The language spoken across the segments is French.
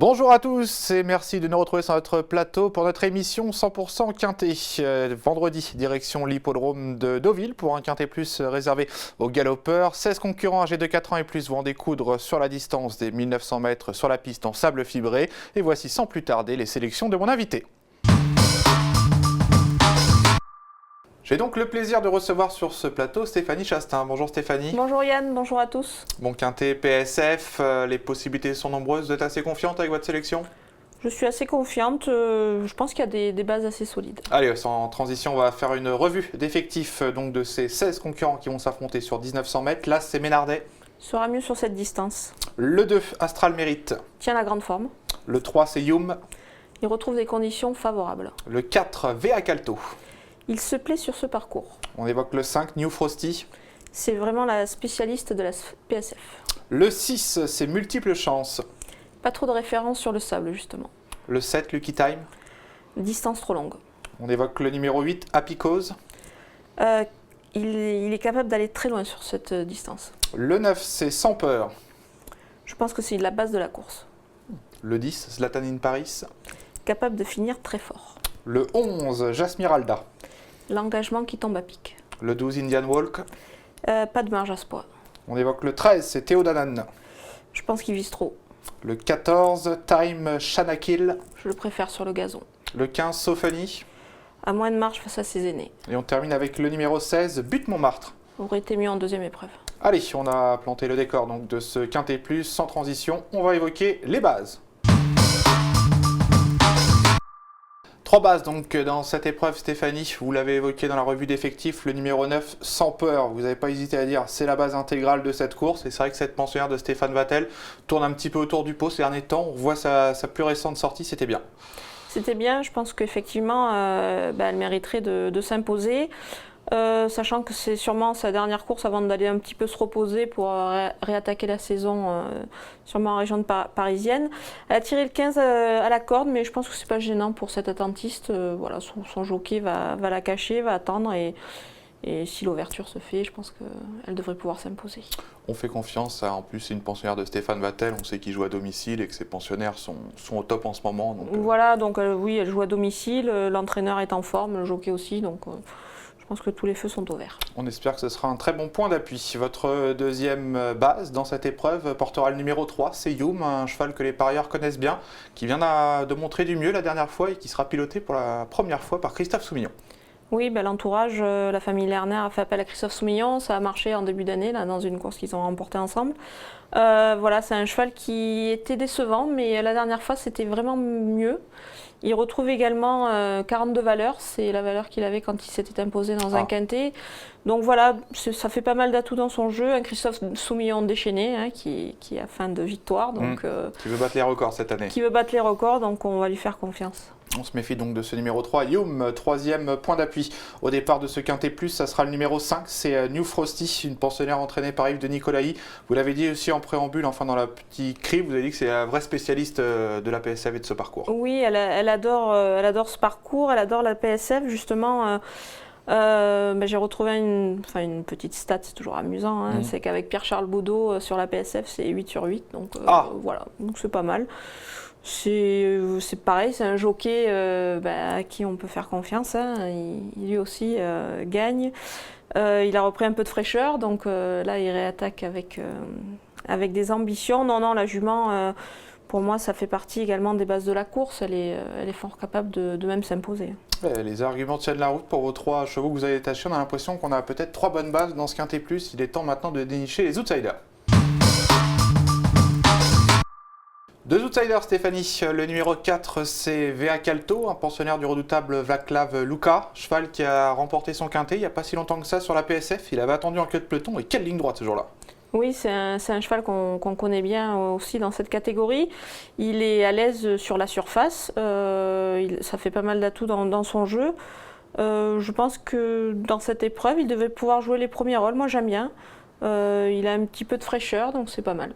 Bonjour à tous et merci de nous retrouver sur notre plateau pour notre émission 100% Quintet. Vendredi, direction l'hippodrome de Deauville pour un Quintet Plus réservé aux galopeurs. 16 concurrents âgés de 4 ans et plus vont en découdre sur la distance des 1900 mètres sur la piste en sable fibré. Et voici sans plus tarder les sélections de mon invité. J'ai donc le plaisir de recevoir sur ce plateau Stéphanie Chastain. Bonjour Stéphanie. Bonjour Yann, bonjour à tous. Bon Quintet PSF, les possibilités sont nombreuses. Vous êtes assez confiante avec votre sélection ? Je suis assez confiante, je pense qu'il y a des bases assez solides. Allez, sans transition, on va faire une revue d'effectifs donc de ces 16 concurrents qui vont s'affronter sur 1900 mètres. Là, c'est Ménardet. Sera mieux sur cette distance. Le 2, Astral Mérite. Tient la grande forme. Le 3, c'est Youm. Il retrouve des conditions favorables. Le 4, Vea Calto. Il se plaît sur ce parcours. On évoque le 5, New Frosty. C'est vraiment la spécialiste de la PSF. Le 6, c'est Multiple Chance. Pas trop de références sur le sable, justement. Le 7, Lucky Time. Distance trop longue. On évoque le numéro 8, Happy Cause. Il est capable d'aller très loin sur cette distance. Le 9, c'est Sans Peur. Je pense que c'est la base de la course. Le 10, Zlatan in Paris. Capable de finir très fort. Le 11, Jasmiralda. L'engagement qui tombe à pic. Le 12, Indian Walk. Pas de marge à ce poids. On évoque le 13, c'est Théo Danan. Je pense qu'il vise trop. Le 14, Time Shanakil. Je le préfère sur le gazon. Le 15, Sophanie. À moins de marge face à ses aînés. Et on termine avec le numéro 16, But Montmartre. Aurait été mieux en deuxième épreuve. Allez, on a planté le décor donc de ce Quintet Plus sans transition. On va évoquer les bases. 3 bases donc dans cette épreuve, Stéphanie. Vous l'avez évoqué dans la revue d'effectifs, le numéro 9, Sans Peur. Vous n'avez pas hésité à dire c'est la base intégrale de cette course. Et c'est vrai que cette pensionnaire de Stéphane Vattel tourne un petit peu autour du pot ces derniers temps. On voit sa plus récente sortie, c'était bien. C'était bien, je pense qu'effectivement, elle mériterait de s'imposer. Sachant que c'est sûrement sa dernière course avant d'aller un petit peu se reposer pour réattaquer la saison, sûrement en région parisienne. Elle a tiré le 15 à la corde, mais je pense que c'est pas gênant pour cette attentiste. Voilà, son jockey va la cacher, va attendre et si l'ouverture se fait, je pense qu'elle devrait pouvoir s'imposer. On fait confiance, en plus c'est une pensionnaire de Stéphane Vattel, on sait qu'il joue à domicile et que ses pensionnaires sont au top en ce moment. Donc, voilà, donc oui, elle joue à domicile, l'entraîneur est en forme, le jockey aussi, donc je pense que tous les feux sont au vert. On espère que ce sera un très bon point d'appui. Votre deuxième base dans cette épreuve portera le numéro 3, c'est Youm, un cheval que les parieurs connaissent bien, qui vient de montrer du mieux la dernière fois et qui sera piloté pour la première fois par Christophe Soumillon. Oui, l'entourage, la famille Lerner a fait appel à Christophe Soumillon, ça a marché en début d'année dans une course qu'ils ont remportée ensemble. Voilà, c'est un cheval qui était décevant, mais la dernière fois c'était vraiment mieux. Il retrouve également 42 valeurs, c'est la valeur qu'il avait quand il s'était imposé dans un quintet. Donc voilà, ça fait pas mal d'atouts dans son jeu. Un Christophe Soumillon déchaîné qui a faim de victoire. Donc, qui veut battre les records cette année. Qui veut battre les records, donc on va lui faire confiance. On se méfie donc de ce numéro 3, Youm, troisième point d'appui. Au départ de ce Quintet Plus, ça sera le numéro 5, c'est New Frosty, une pensionnaire entraînée par Yves de Nicolaï. Vous l'avez dit aussi en préambule, enfin dans la petite cri, vous avez dit que c'est la vraie spécialiste de la PSF et de ce parcours. Oui, elle adore ce parcours, elle adore la PSF justement. J'ai retrouvé une petite stat, c'est toujours amusant, c'est qu'avec Pierre-Charles Baudot sur la PSF, c'est 8 sur 8, donc voilà, donc c'est pas mal. C'est pareil, c'est un jockey à qui on peut faire confiance, il lui aussi gagne. Il a repris un peu de fraîcheur, donc là il réattaque avec des ambitions. Non, la jument, pour moi, ça fait partie également des bases de la course, elle est fort capable de même s'imposer. Les arguments tiennent la route pour vos 3 chevaux que vous avez détachés. On a l'impression qu'on a peut-être 3 bonnes bases dans ce Quintet Plus. Il est temps maintenant de dénicher les outsiders. 2 outsiders, Stéphanie. Le numéro 4, c'est Vea Calto, un pensionnaire du redoutable Vaclav Luka, cheval qui a remporté son quintet il n'y a pas si longtemps que ça sur la PSF. Il avait attendu en queue de peloton et quelle ligne droite ce jour-là. Oui, c'est un cheval qu'on connaît bien aussi dans cette catégorie. Il est à l'aise sur la surface, ça fait pas mal d'atouts dans son jeu. Je pense que dans cette épreuve, il devait pouvoir jouer les premiers rôles. Moi, j'aime bien. Il a un petit peu de fraîcheur, donc c'est pas mal.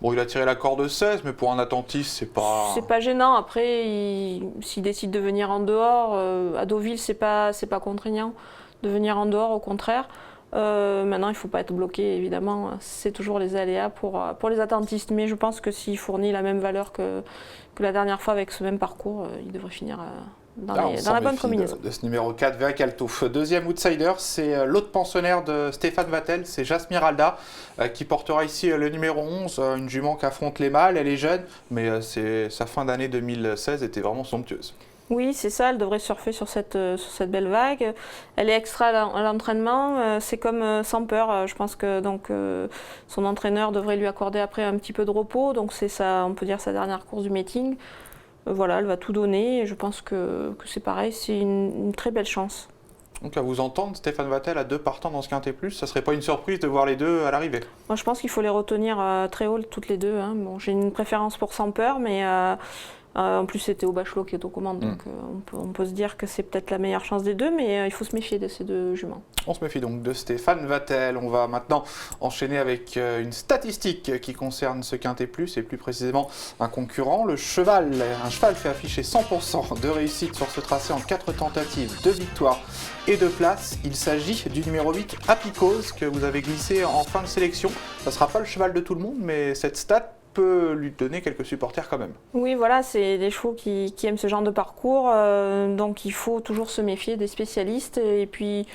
Bon, il a tiré la corde 16, mais pour un attentiste, c'est pas... C'est pas gênant. Après, s'il décide de venir en dehors, à Deauville, c'est pas contraignant de venir en dehors, au contraire. Maintenant, il ne faut pas être bloqué, évidemment. C'est toujours les aléas pour les attentistes. Mais je pense que s'il fournit la même valeur que la dernière fois avec ce même parcours, il devrait finir dans la bonne combinaison. De ce numéro 4, Veracalto. Deuxième outsider, c'est l'autre pensionnaire de Stéphane Vattel, c'est Jasmiralda, qui portera ici le numéro 11, une jument qui affronte les mâles. Elle est jeune, mais sa fin d'année 2016 était vraiment somptueuse. Oui, c'est ça, elle devrait surfer sur cette belle vague. Elle est extra à l'entraînement, c'est comme sans peur. Je pense que son entraîneur devrait lui accorder après un petit peu de repos. Donc c'est ça, on peut dire sa dernière course du meeting. Voilà, elle va tout donner et je pense que c'est pareil, c'est une très belle chance. Donc à vous entendre, Stéphane Vattel à 2 partants dans ce Quintet Plus, ça serait pas une surprise de voir les deux à l'arrivée? Moi je pense qu'il faut les retenir très haut toutes les deux. Hein. Bon, j'ai une préférence pour Sans Peur, mais en plus c'était au Bachelot qui est aux commandes, donc on peut se dire que c'est peut-être la meilleure chance des deux, mais il faut se méfier de ces deux juments. On se méfie donc de Stéphane Vattel. On va maintenant enchaîner avec une statistique qui concerne ce Quintet Plus et plus précisément un concurrent, le cheval. Un cheval fait afficher 100% de réussite sur ce tracé en 4 tentatives, 2 victoires et 2 places. Il s'agit du numéro 8, Apicose, que vous avez glissé en fin de sélection. Ça ne sera pas le cheval de tout le monde, mais cette stat peut lui donner quelques supporters quand même. Oui, voilà, c'est des chevaux qui aiment ce genre de parcours, donc il faut toujours se méfier des spécialistes. Et puis,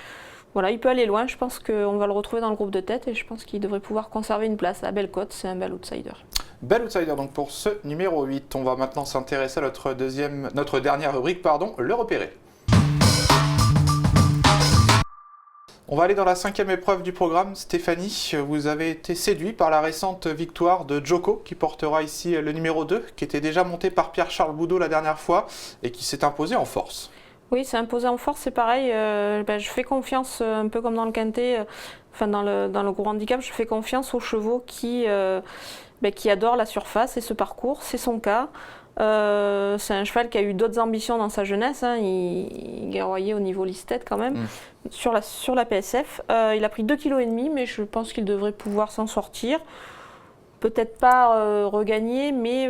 voilà, il peut aller loin. Je pense qu'on va le retrouver dans le groupe de tête et je pense qu'il devrait pouvoir conserver une place à belle cote. C'est un bel outsider. Bel outsider donc pour ce numéro 8. On va maintenant s'intéresser à notre dernière rubrique, le repéré. On va aller dans la 5e épreuve du programme. Stéphanie, vous avez été séduit par la récente victoire de Joko, qui portera ici le numéro 2, qui était déjà monté par Pierre-Charles Boudot la dernière fois et qui s'est imposé en force. Oui, c'est imposé en force, c'est pareil. Je fais confiance, un peu comme dans le Quintet, dans le gros handicap, je fais confiance aux chevaux qui adorent la surface et ce parcours. C'est son cas. C'est un cheval qui a eu d'autres ambitions dans sa jeunesse. Hein. Il guerroyait au niveau listed quand même, sur la PSF. Il a pris 2,5 kg, mais je pense qu'il devrait pouvoir s'en sortir. Peut-être pas regagner, mais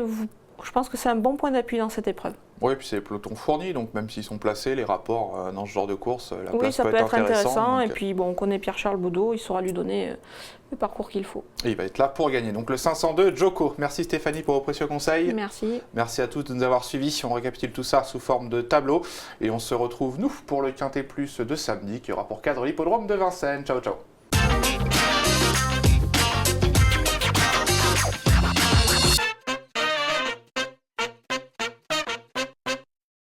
je pense que c'est un bon point d'appui dans cette épreuve. Oui, puis c'est les pelotons fournis, donc même s'ils sont placés, les rapports dans ce genre de course, la place ça peut être intéressant. Donc, et puis bon, on connaît Pierre-Charles Boudot, il saura lui donner le parcours qu'il faut. Et il va être là pour gagner. Donc le 502, Joko. Merci Stéphanie pour vos précieux conseils. Merci. Merci à tous de nous avoir suivis. On récapitule tout ça sous forme de tableau. Et on se retrouve, nous, pour le Quintet Plus de samedi, qui aura pour cadre l'hippodrome de Vincennes. Ciao, ciao.